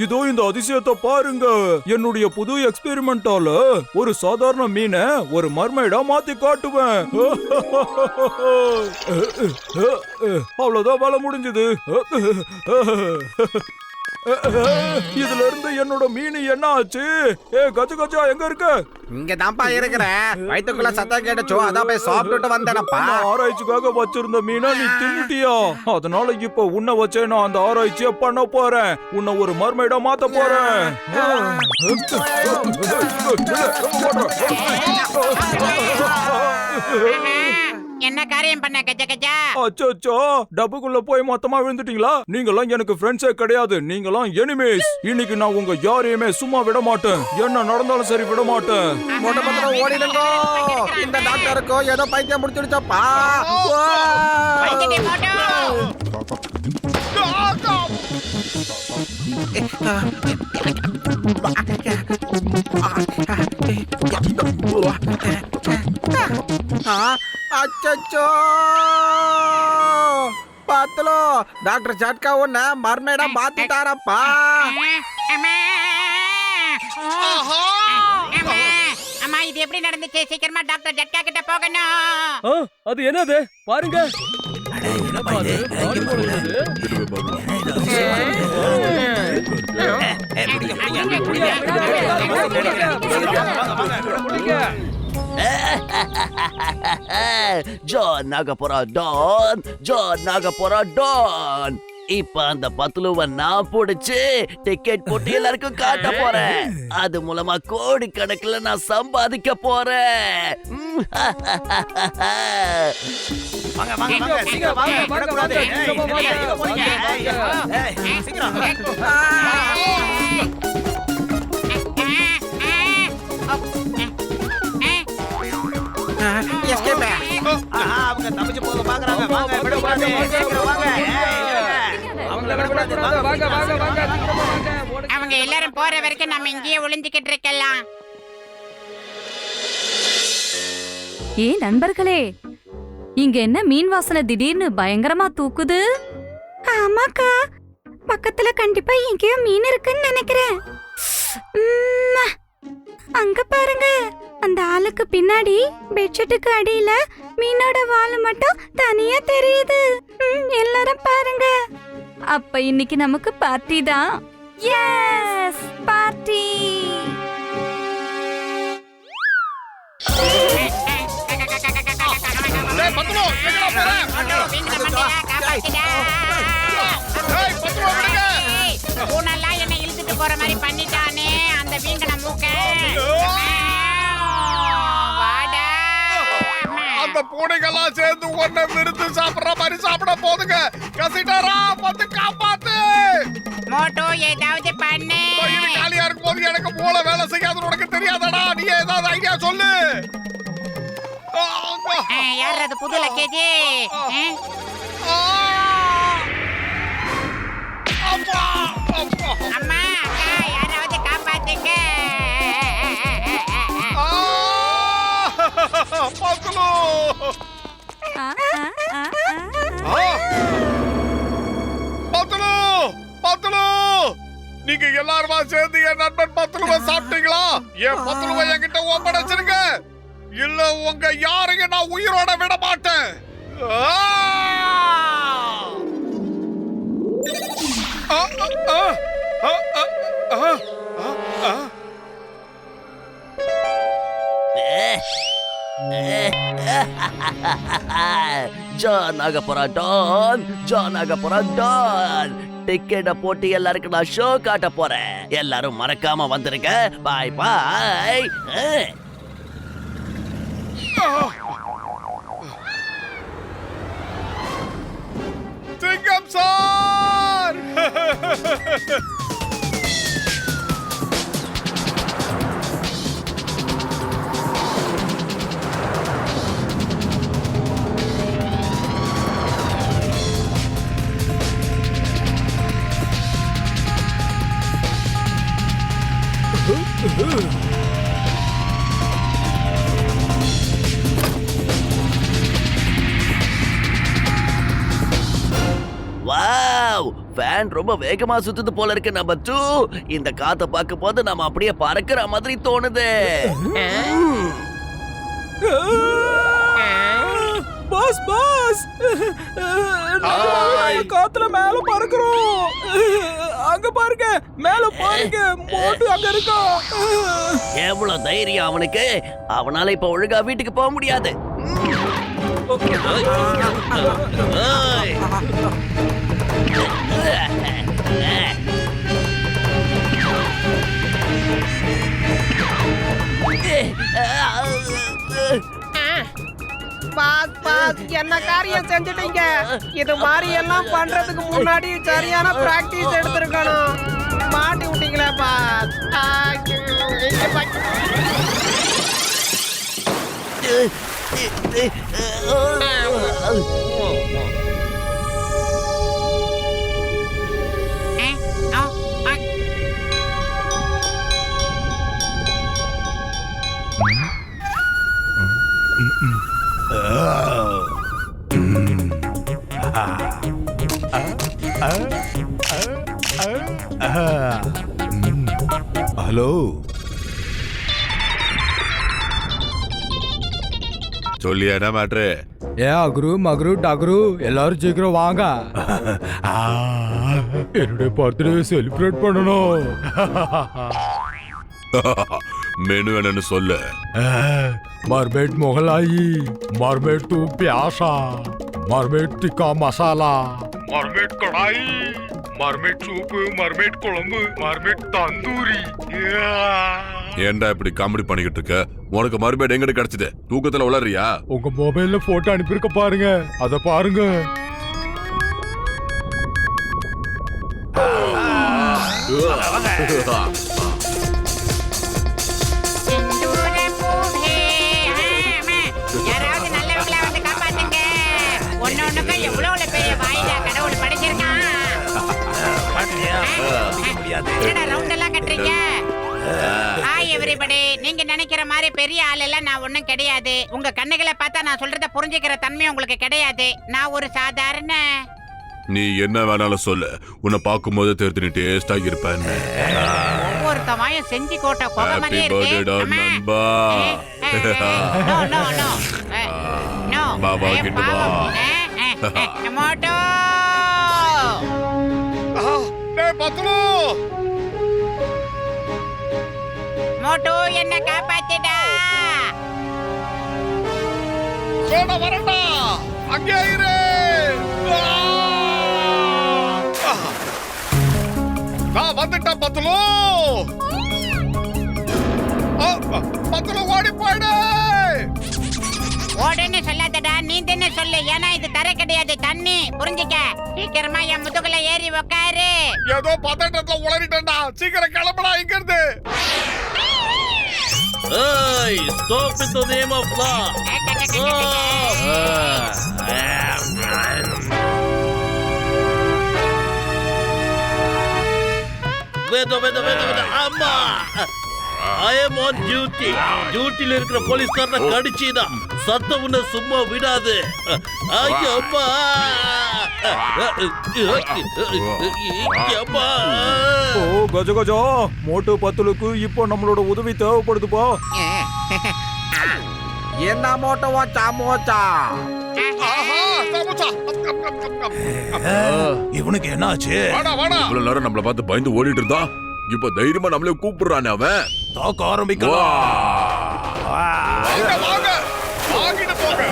இதோ இந்த அதிசயத்தை பாருங்க. என்னுடைய புது எக்ஸ்பெரிமெண்டால ஒரு சாதாரண மீனை ஒரு மர்மைடா மாத்தி காட்டுவேன். அவ்வளவுதான் வேலை முடிஞ்சது. இதுல இருந்து என்னோட மீன் என்ன ஆச்சு? கச்சு கச்சா எங்க இருக்க? இங்க தான்ப்பா இருக்கிற. வயிற்றுக்குள்ள சத்தம் கேட்டுச்சோ, அதான் போய் சாப்பிட்டுட்டு வந்தேனப்பா. ஆராய்ச்சிக்காக வச்சிருந்த மீனா நீ தின்னுட்டியா? அதனால இப்ப உன்னை வச்சே நான் அந்த ஆராய்ச்சிய பண்ண போறேன். உன்னை ஒரு மர்மைடா மாத்த போறேன். என்ன காரியம் பண்ண கஜ கஜா? அச்சோ, டப்புக்குள்ள போய் மொத்தமா விழுந்துட்டீங்களா? நீங்களாம் எனக்கு ஃப்ரெண்ட்ஸே கிடையாது. நீங்களாம் எனிமீஸ். இன்னைக்கு நான் உங்க யாரையுமே சும்மா விட மாட்டேன். என்ன நடந்தாலும் சரி விட மாட்டேன். ஓடிடுங்க. இந்த டாக்டருக்கோ ஏதோ பைத்தியம் முடிச்சிடுச்சப்பா. அச்சோ பாத்தலோ, டாக்டர் ஜட்கா உன்ன மர்மேடா மாத்திட்டாரப்பா. அம்மா, இது எப்படி நடந்துச்சு? சீக்கிரமா டாக்டர் ஜட்கா கிட்ட போகணும். அது என்னது பாருங்க. John Nagapura don, John Nagapura don. இப்ப அந்த பத்துலுவ நான் புடிச்சு டிக்கெட் போட்டு எல்லாருக்கும் காட்ட போறேன். அது மூலமா கோடி கணக்குல நான் சம்பாதிக்க போறேன். வாங்க வாங்க வாங்க, சீக்கிரம் வாங்க, விடக்கூடாது. சீக்கிரம். அவங்க தப்பிச்சு போக பாக்குறாங்க. வாங்க, விடக்கூடாது. சீக்கிரம் வாங்க. அவங்க எல்லாரும் போற வரைக்கும் நம்ம இங்கேயே ஒளிஞ்சுக்கிட்டு இருக்கலாம். நண்பர்களே, இங்க என்ன மீன் வாசனை திடீர்னு பயங்கரமா தூக்குது? ஆமாக்கா, பக்கத்துல கண்டிப்பா எங்கேயோ மீன் இருக்குன்னு நினைக்கிறேன். அங்க பாருங்க, அந்த ஆளுக்கு பின்னாடி பெட்ஷீட்டுக்கு அடியில மீனோட வால் மட்டும் தனியா தெரியுது. எல்லாரும் பாருங்க. அப்ப இன்னைக்கு நமக்கு பார்ட்டி தான். Yes, party. என்ன இழுத்துட்டு போற மாதிரி பண்ணிட்டானே அந்த வீங்கன மூக்க. அந்த பூனைகள்லாம் சேர்ந்து ஒன்ன விருந்து சாப்பிடுற மாதிரி சாப்பிட போதுங்க. கசிட்டாரா, வந்து காப்பாத்து. மோட்டோ, ஏதாவது பண்ணு. இது காலியா இருக்கும் போது எனக்கு மூளை வேலை செய்யாதுன்னு உனக்கு தெரியாதடா. நீ ஏதாவது ஐடியா சொல்லு. யார் அது புது லக்கேஜ்? அம்மா, யாராவது காப்பாத்துங்க. பத்துலு பத்துலு பத்துலு, நீங்க எல்லாருமா சேர்ந்து என் நண்பன் பத்துலுவை சாப்பிட்டீங்களா? என் பத்துலுவை என்கிட்ட ஒப்படைச்சிருங்க, இல்ல உங்க யாரையும் நான் உயிரோட விட மாட்டேன். John Nagapura don, John Nagapura don. டிக்கெட்டை போட்டு எல்லாருக்கும் நான் ஷோ காட்ட போறேன். எல்லாரும் மறக்காம வந்துருங்க. பாய் பாய். சிங்கம் சார். வாவ், ஃபேன் ரொம்ப வேகமா சுத்துது போல இருக்கு நம்பர் 2. இந்த காத்த பார்க்கும்போது நம்ம அப்படியே பறக்கிற மாதிரி தோணுது. பாஸ் பாஸ், காத்துல மேல பறக்குறோம். அங்க பாருங்க, மேல பாருங்க, மோட்டு அங்க இருக்கா. எவ்வளவு தைரியம் அவனுக்கு! அவனால இப்ப ஒழுங்கா வீட்டுக்கு போக முடியாது. பாஸ் பாஸ், என்ன காரியம் செஞ்சுட்டீங்க? இது மாதிரி எல்லாம் பண்றதுக்கு முன்னாடி சரியான பிராக்டிஸ் எடுத்திருக்கணும். மாட்டி விட்டீங்களே பாஸ். ஹலோ, சொல்லியா என்ன மேட்ரு? ஏன் அக்ரு மக்ரு டக்ரு எல்லாரும் சீக்கிரம் வாங்க. என்னுடைய பர்த்டே செலிப்ரேட் பண்ணணும். மெனு என்னன்னு சொல்லு. मरमेड मोगलाई, मरमेड तू प्यासा, मरमेड टिक्का मसाला, மர்மேட் கடாய், மர்மேட் சூப்பு, மர்மேட் குழம்பு, மர்மேட் தந்தூரி. ஏன்டா இப்படி காமெடி பண்ணிக்கிட்டு இருக்க? உனக்கு மர்மேட் எங்கிட்ட கிடைச்சது? தூக்கத்துல உளறியா? உங்க மொபைல்ல போட்டோ அனுப்பியிருக்க பாருங்க, அத பாருங்க. யாராவது நல்லவங்களா வந்து காப்பாத்துங்க. ஒன்னொன்னுக்கு எவ்வளவு பெரிய வாயிலா கடவுள் படைச்சிருக்கான். என்னடா ரவுண்ட் எல்லாம் கட்டுறீங்க? Hi everybody. நீங்க நினைக்கிற மாதிரி பெரிய ஆள் எல்லாம் நான் ஒண்ணும் கிடையாது. உங்க கண்ணுகளை பார்த்தா நான் சொல்றத புரிஞ்சுக்கிற தன்மை உங்களுக்கு கிடையாது. நான் ஒரு சாதாரண. நீ என்ன வேணாலும் சொல்லு, உன்னை பார்க்கும்போது தெரிஞ்சு நீ டேஸ்டா இருப்பேன்னு. ஒவ்வொருத்தமாயும் செஞ்சு கோட்டை கோப மாதிரியே இருக்கு. நண்பா. No no no no. பாபா கிட்ட வா. மோட்டோ டேய் பத்லு, மோட்டோ என்ன காப்பாத்திடா. சோடா வரடா, அங்கே இரு. நான் வந்துட்டேன் பத்லு. பத்லு ஓடி போயிடு. ஓடுன்னு சொல்லாதடா, நீந்தன்னு சொல்லு. ஏன்னா இது தரை கிடையாது, தண்ணி. புரிஞ்சுக்க. சீக்கிரமா என் முதுகுல ஏறி உக்காரு. ஏதோ பதட்டத்துல உளறிட்டேன்டா. சீக்கிரம் கிளம்புடா இங்க இருந்து. Hey, stop in the name of law. Wait. அம்மா, I am on duty. டியூட்டில இருக்கிற போலீஸ்காரனை கடிச்சினா சத்தம் உன்னை சும்மா விடாது. ஐயப்பா, ஐயப்பா. ஓ கஜ கஜா, மோட்டு பத்துலுக்கு இப்போ நம்மளோட உதவி தேவைப்படுதுப்பா. என்ன மோட்டோவா சாமோச்சா? ஆஹா, சமோசா. இவனுக்கு என்ன ஆச்சு? வாடா வாடா. இவ்வளவு நேரம் நம்மள பார்த்து பயந்து ஓடிட்டு இருந்தா, இப்ப தைரியமா நம்மளே கூப்பிடுறானே அவன். தாக்க ஆரம்பிக்கலாம். வாங்க வாங்க, வாங்கிட்டு போங்க.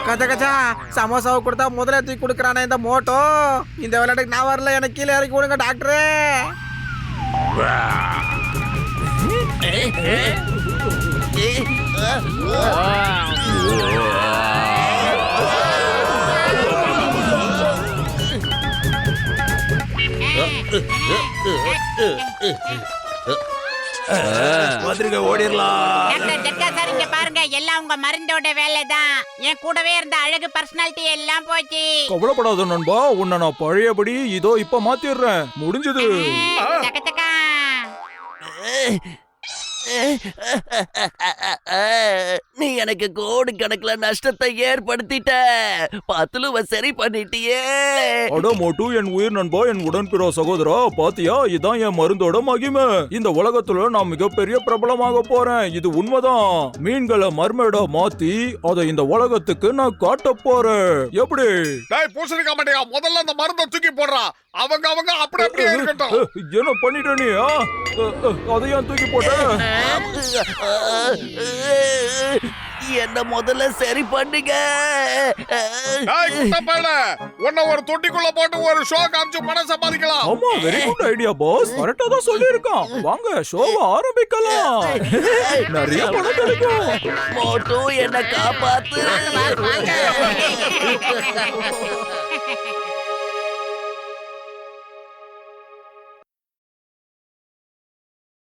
கச்சா கச்சா, சமோசாவை கொடுத்தா முதல்ல தூக்கி கொடுக்குறானே இந்த மோட்டோ. இந்த விளையாட்டுக்கு நான் வரல, எனக்கு கீழே இறக்கி விடுங்க டாக்டரே. வந்துருங்க, ஓடிரலாம். டாக்டர் ஜட்கா சார், இங்க பாருங்க. எல்லாம் உங்க மருந்தோட வேலைதான். என் கூடவே இருந்த அழகு பர்சனாலிட்டி எல்லாம் போச்சு. கவலைப்படாத நண்பா, உன்னை நான் பழையபடி இதோ இப்ப மாத்திடுறேன். முடிஞ்சது. தக்க தக்கா. நீ எனக்கு கோடிக்கணக்குல நஷ்டத்தை ஏற்படுத்திட்ட. பத்துலுவ சரி பண்ணிட்டியே. அட மோட்டு, என் உயிர் நண்பா, என் உடன்பிற சகோதரா, பாத்தியா, இதான் என் மருந்தோட மகிமை. இந்த உலகத்துல நான் மிகப்பெரிய பிரபலமாக போறேன். இது உண்மைதான். மீன்களை மர்மேடா மாத்தி அதை இந்த உலகத்துக்கு நான் காட்ட போறேன். எப்படி? டேய் பூசணிக்கா மாட்டியா, முதல்ல அந்த மருந்தை தூக்கி போடுறா. அவங்க அப்படியே இருக்கட்டும். என்ன பண்ணிட்ட நீ? அதையும் தூக்கி போட்ட? என்ன முதல்ல சரி பண்ணுங்க. டேய் குட்டப்பையல, உன்னை ஒரு தொட்டிக்குள்ள போட்டு ஒரு ஷோ காமிச்சு பணம் சம்பாதிக்கலாம். ஆமா, வெரி குட் ஐடியா பாஸ். கரெக்டா தான் சொல்லியிருக்கான். வாங்க ஷோவை ஆரம்பிக்கலாம். நிறைய பணம் கிடைக்கும். மோட்டு என்ன காப்பாத்து. வாங்க.